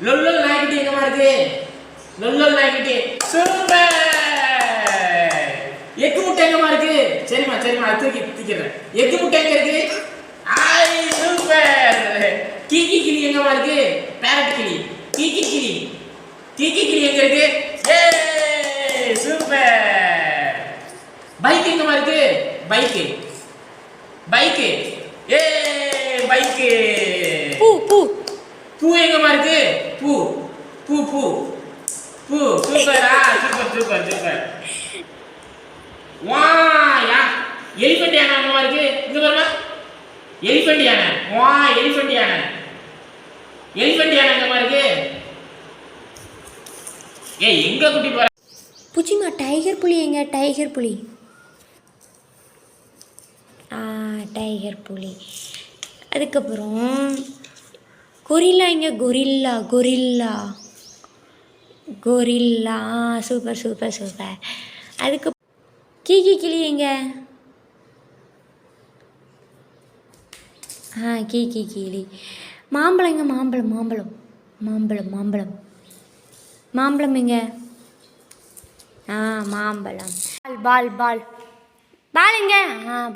லொல்லல் நாய்க்குட்டி எங்கம்மா இருக்கு? லொல்லல் நாய்க்குட்டி சூப்பர். எக்கு முட்டை எங்கம்மா இருக்கு? சரிம்மா சரிம்மா, அது தூக்கிறேன். எக்கு முட்டை எங்க இருக்கு? ஆய் சூப்பர். கீக்கி கிளி எங்கம்மா இருக்கு? பேரட் கிளி. கீக்கி கிளி. கீக்கி கிளி எங்க இருக்கு? ஏய் சூப்பர். பைக் எங்கம்மா இருக்கு? பைக்கு. பைக்கு. ஏய் பைக்கு. பூ பூ. பூ எங்கம்மா இருக்கு? பூ பூ பூ பூ. சூப்பரா, சூப்பர் சூப்பர் சூப்பர். வா யா. எலிஃபண்ட் யானை எங்கம்மா இருக்கு? இங்க பாருங்க. எலிஃபண்ட் யானை. வா எலிஃபண்ட் யானை. எலிஃபண்ட் யானை எங்கம்மா இருக்கு? ஏய் எங்க குட்டி போற? புச்சிமா டைகர் புலி எங்க? டைகர் புலி. டைகர் புலி. அதுக்கப்புறம் கொரில்லா எங்க? Gorilla gorilla gorilla. Super super super. அதுக்கு கீக்கி கிளி எங்க? கீக்கி கிளி. மாம்பழம் எங்க? மாம்பழம் மாம்பழம் மாம்பழம் மாம்பழம் மாம்பழம் எங்க? மாம்பழம். பால் பால் பால் பால் எங்க?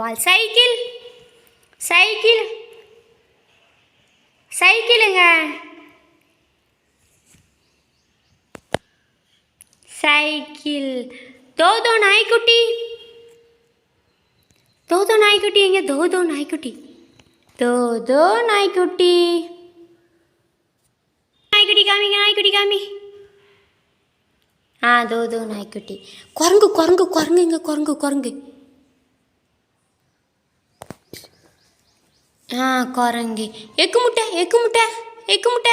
பால். சைக்கிள் சைக்கிள் சைக்கிளுங்க. சைக்கிள். தோதோ நாய்க்குட்டி. தோதோ நாய்க்குட்டி எங்க? தோதோ நாய்க்குட்டி. தோதோ நாய்க்குட்டி. நாய்க்குட்டி காமிங்க, நாய்க்குட்டி காமி. தோதோ நாய்க்குட்டி. குரங்கு குரங்கு குரங்கு எங்க? குரங்கு குரங்கு. குரங்கு. எக்கு முட்டை எக்கு முட்டை எக்கு முட்டை.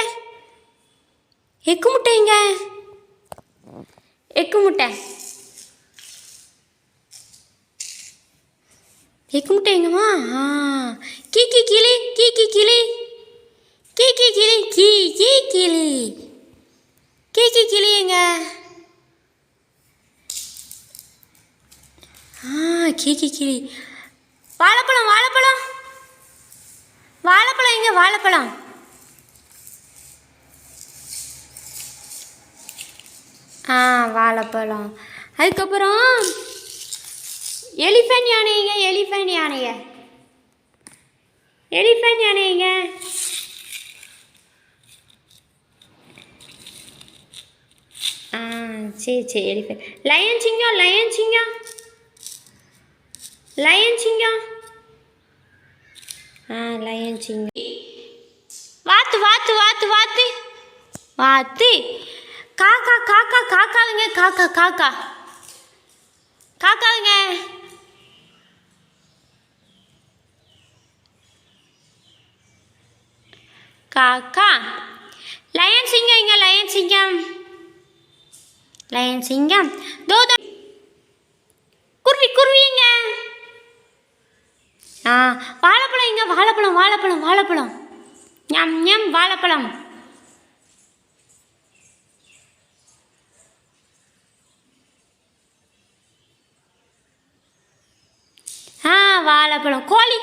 எக்கு முட்டை எங்க? எக்கு முட்டை. எக்கு முட்டை எங்கம்மா? கீக்கி கிளி கீக்கி கிளி. கீக்கி கிளி கீக்கி கிளி. கீக்கி கிளி எங்க? கீக்கி கிளி. வாழைப்பழம் வாழைப்பழம். வாழைப்பழம் எங்க? வாழைப்பழம். வாழைப்பழம். அதுக்கப்புறம் எலிஃபண்ட் யானைங்க. எலிஃபண்ட் யானைங்க. எலிஃபண்ட் யானைங்க. சரி சரி. எலிஃபண்ட். லயன் சிங்கம் லயன் சிங்கம். லயன் சிங்கம். லயன் சிங்கம். வாத்து வாத்து வாத்து வாத்து வாத்து. காக்கா காக்கா காக்காவுங்க. காக்கா காக்கா காக்காவுங்க. காக்கா. லயன் சிங்கம் இங்க. லயன் சிங்கம். லயன் சிங்கம். தோதோ குருவி குருவிங்க. வாழைப்பழம் இங்க. வாழைப்பழம் வாழைப்பழம் வாழைப்பழம். ஞம் ஞம் வாழைப்பழம். வாழைப்பழம். கோழி.